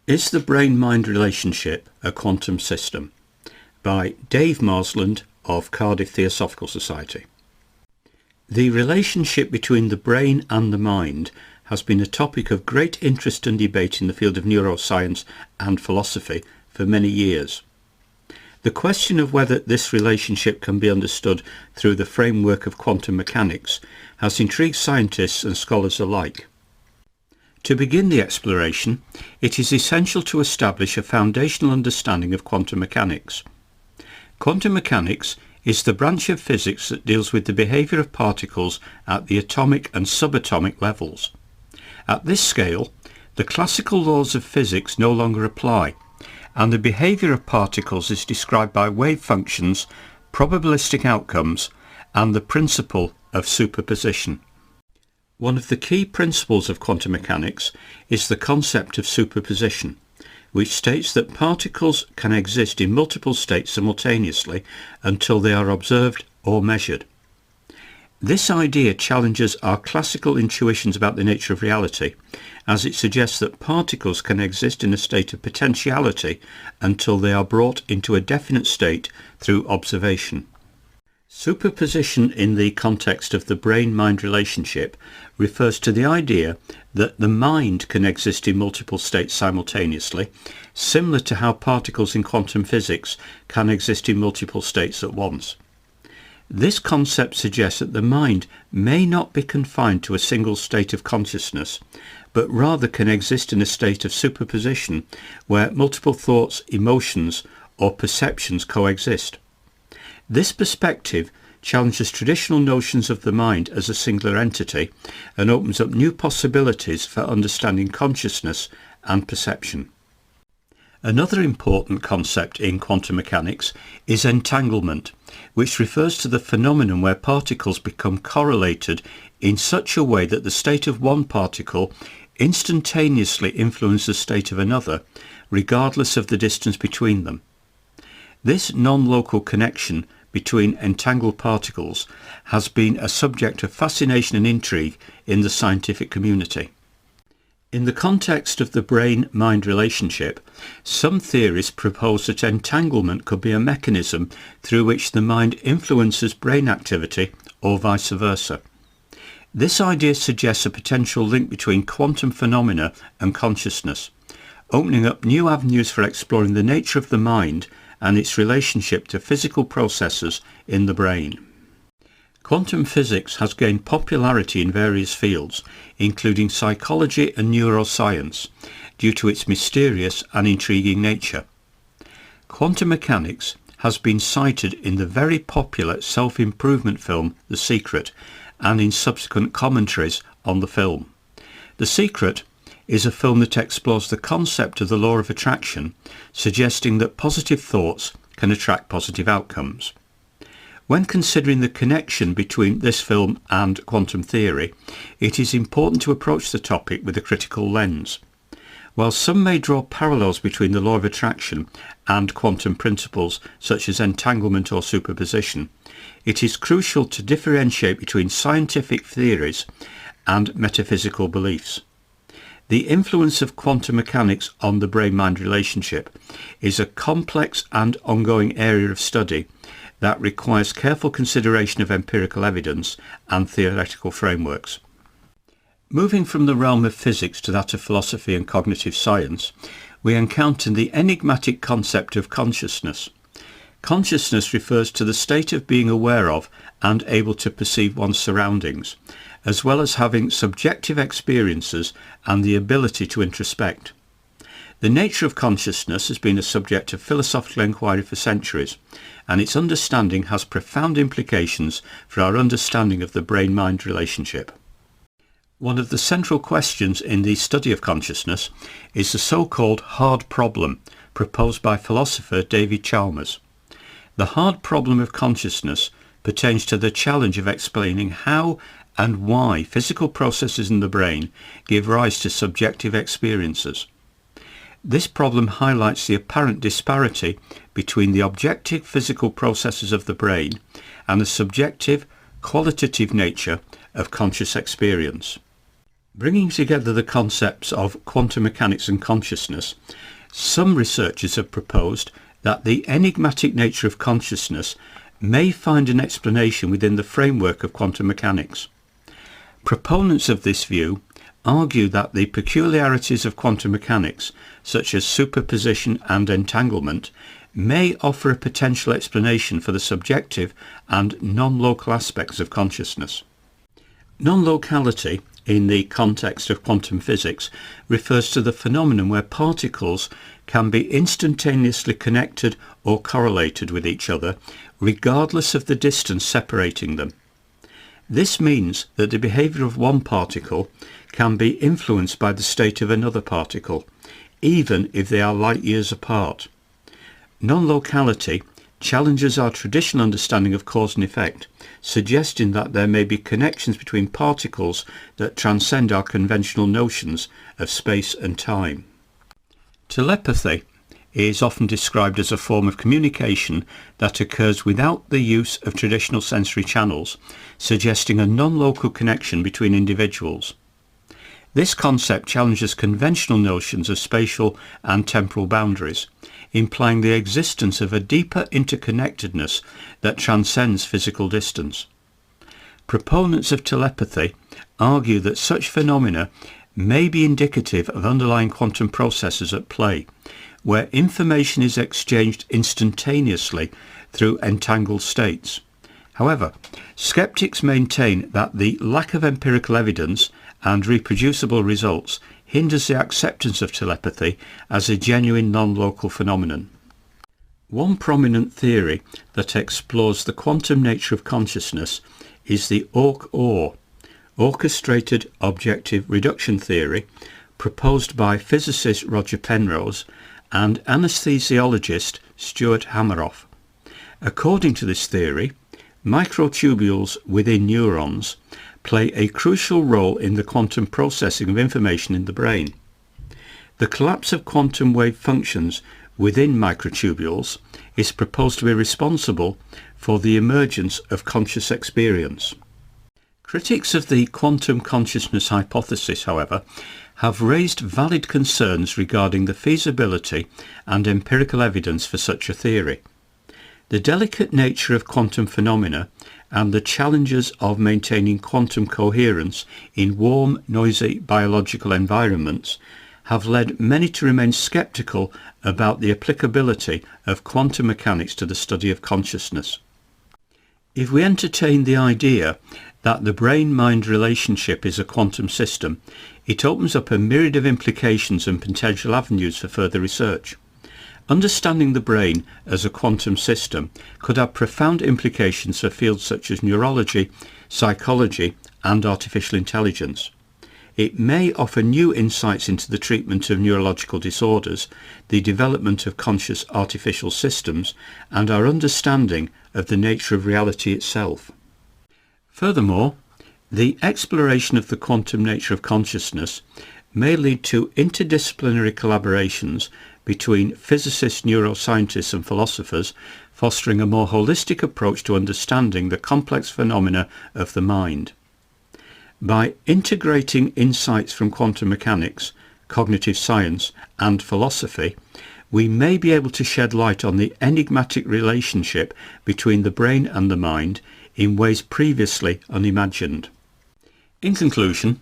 Is the brain-mind relationship a quantum system? By Dave Marsland of Cardiff Theosophical Society. The relationship between the brain and the mind has been a topic of great interest and debate in the field of neuroscience and philosophy for many years. The question of whether this relationship can be understood through the framework of quantum mechanics has intrigued scientists and scholars alike. To begin the exploration, it is essential to establish a foundational understanding of quantum mechanics. Quantum mechanics is the branch of physics that deals with the behaviour of particles at the atomic and subatomic levels. At this scale, the classical laws of physics no longer apply, and the behaviour of particles is described by wave functions, probabilistic outcomes, and the principle of superposition. One of the key principles of quantum mechanics is the concept of superposition, which states that particles can exist in multiple states simultaneously until they are observed or measured. This idea challenges our classical intuitions about the nature of reality, as it suggests that particles can exist in a state of potentiality until they are brought into a definite state through observation. Superposition in the context of the brain-mind relationship refers to the idea that the mind can exist in multiple states simultaneously, similar to how particles in quantum physics can exist in multiple states at once. This concept suggests that the mind may not be confined to a single state of consciousness, but rather can exist in a state of superposition where multiple thoughts, emotions, or perceptions coexist. This perspective challenges traditional notions of the mind as a singular entity and opens up new possibilities for understanding consciousness and perception. Another important concept in quantum mechanics is entanglement, which refers to the phenomenon where particles become correlated in such a way that the state of one particle instantaneously influences the state of another, regardless of the distance between them. This non-local connection between entangled particles has been a subject of fascination and intrigue in the scientific community. In the context of the brain-mind relationship, some theorists propose that entanglement could be a mechanism through which the mind influences brain activity or vice versa. This idea suggests a potential link between quantum phenomena and consciousness, opening up new avenues for exploring the nature of the mind and its relationship to physical processes in the brain. Quantum physics has gained popularity in various fields, including psychology and neuroscience, due to its mysterious and intriguing nature. Quantum mechanics has been cited in the very popular self-improvement film The Secret and in subsequent commentaries on the film. The Secret is a film that explores the concept of the law of attraction, suggesting that positive thoughts can attract positive outcomes. When considering the connection between this film and quantum theory, it is important to approach the topic with a critical lens. While some may draw parallels between the law of attraction and quantum principles such as entanglement or superposition, it is crucial to differentiate between scientific theories and metaphysical beliefs. The influence of quantum mechanics on the brain-mind relationship is a complex and ongoing area of study that requires careful consideration of empirical evidence and theoretical frameworks. Moving from the realm of physics to that of philosophy and cognitive science, we encounter the enigmatic concept of consciousness. Consciousness refers to the state of being aware of and able to perceive one's surroundings, as well as having subjective experiences and the ability to introspect. The nature of consciousness has been a subject of philosophical inquiry for centuries, and its understanding has profound implications for our understanding of the brain-mind relationship. One of the central questions in the study of consciousness is the so-called hard problem proposed by philosopher David Chalmers. The hard problem of consciousness pertains to the challenge of explaining how and why physical processes in the brain give rise to subjective experiences. This problem highlights the apparent disparity between the objective physical processes of the brain and the subjective, qualitative nature of conscious experience. Bringing together the concepts of quantum mechanics and consciousness, some researchers have proposed that the enigmatic nature of consciousness may find an explanation within the framework of quantum mechanics. Proponents of this view argue that the peculiarities of quantum mechanics, such as superposition and entanglement, may offer a potential explanation for the subjective and non-local aspects of consciousness. Non-locality, in the context of quantum physics, refers to the phenomenon where particles can be instantaneously connected or correlated with each other, regardless of the distance separating them. This means that the behaviour of one particle can be influenced by the state of another particle, even if they are light years apart. Non-locality challenges our traditional understanding of cause and effect, suggesting that there may be connections between particles that transcend our conventional notions of space and time. Telepathy is often described as a form of communication that occurs without the use of traditional sensory channels, suggesting a non-local connection between individuals. This concept challenges conventional notions of spatial and temporal boundaries, implying the existence of a deeper interconnectedness that transcends physical distance. Proponents of telepathy argue that such phenomena may be indicative of underlying quantum processes at play, where information is exchanged instantaneously through entangled states. However, skeptics maintain that the lack of empirical evidence and reproducible results hinders the acceptance of telepathy as a genuine non-local phenomenon. One prominent theory that explores the quantum nature of consciousness is the ORC-OR, Orchestrated Objective Reduction Theory, proposed by physicist Roger Penrose and anesthesiologist Stuart Hameroff. According to this theory, microtubules within neurons play a crucial role in the quantum processing of information in the brain. The collapse of quantum wave functions within microtubules is proposed to be responsible for the emergence of conscious experience. Critics of the quantum consciousness hypothesis, however, have raised valid concerns regarding the feasibility and empirical evidence for such a theory. The delicate nature of quantum phenomena and the challenges of maintaining quantum coherence in warm, noisy biological environments have led many to remain sceptical about the applicability of quantum mechanics to the study of consciousness. If we entertain the idea that the brain-mind relationship is a quantum system, it opens up a myriad of implications and potential avenues for further research. Understanding the brain as a quantum system could have profound implications for fields such as neurology, psychology, and artificial intelligence. It may offer new insights into the treatment of neurological disorders, the development of conscious artificial systems, and our understanding of the nature of reality itself. Furthermore, the exploration of the quantum nature of consciousness may lead to interdisciplinary collaborations between physicists, neuroscientists and philosophers, fostering a more holistic approach to understanding the complex phenomena of the mind. By integrating insights from quantum mechanics, cognitive science and philosophy, we may be able to shed light on the enigmatic relationship between the brain and the mind in ways previously unimagined. In conclusion,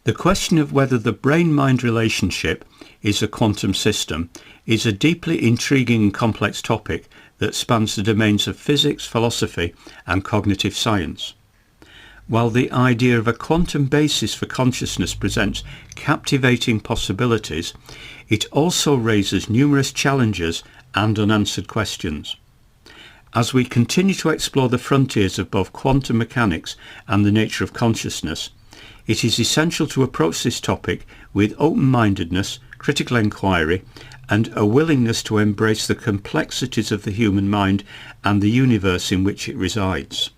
the question of whether the brain-mind relationship is a quantum system is a deeply intriguing and complex topic that spans the domains of physics, philosophy and cognitive science. While the idea of a quantum basis for consciousness presents captivating possibilities, it also raises numerous challenges and unanswered questions. As we continue to explore the frontiers of both quantum mechanics and the nature of consciousness, it is essential to approach this topic with open-mindedness, critical inquiry, and a willingness to embrace the complexities of the human mind and the universe in which it resides.